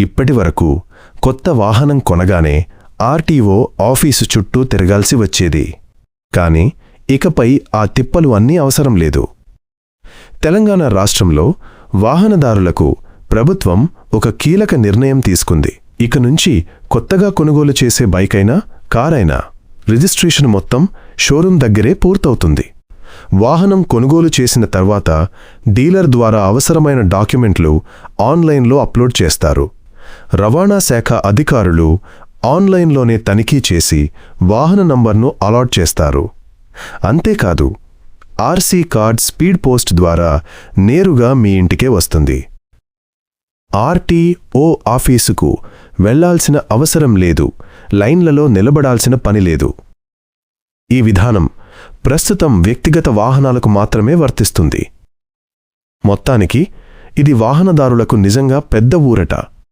ఇప్పటివరకు కొత్త వాహనం కొనగానే ఆర్టీఓ ఆఫీసు చుట్టూ తిరగాల్సి వచ్చేది. కాని ఇకపై ఆ తిప్పలు అన్నీ అవసరం లేదు. తెలంగాణ రాష్ట్రంలో వాహనదారులకు ప్రభుత్వం ఒక కీలక నిర్ణయం తీసుకుంది. ఇక నుంచి కొత్తగా కొనుగోలు చేసే బైకైనా కారైనా రిజిస్ట్రేషన్ మొత్తం షోరూం దగ్గరే పూర్తవుతుంది. వాహనం కొనుగోలు చేసిన తర్వాత డీలర్ ద్వారా అవసరమైన డాక్యుమెంట్లు ఆన్లైన్లో అప్లోడ్ చేస్తారు. రవాణా శాఖ అధికారులు ఆన్లైన్లోనే తనిఖీ చేసి వాహన నంబర్ను అలాట్ చేస్తారు. అంతేకాదు, ఆర్సీ కార్డ్ స్పీడ్ పోస్ట్ ద్వారా నేరుగా మీ ఇంటికే వస్తుంది. ఆర్టీఓ ఆఫీసుకు వెళ్లాల్సిన అవసరం లేదు, లైన్లలో నిలబడాల్సిన పనిలేదు. ఈ విధానం ప్రస్తుతం వ్యక్తిగత వాహనాలకు మాత్రమే వర్తిస్తుంది. మొత్తానికి ఇది వాహనదారులకు నిజంగా పెద్ద ఊరట.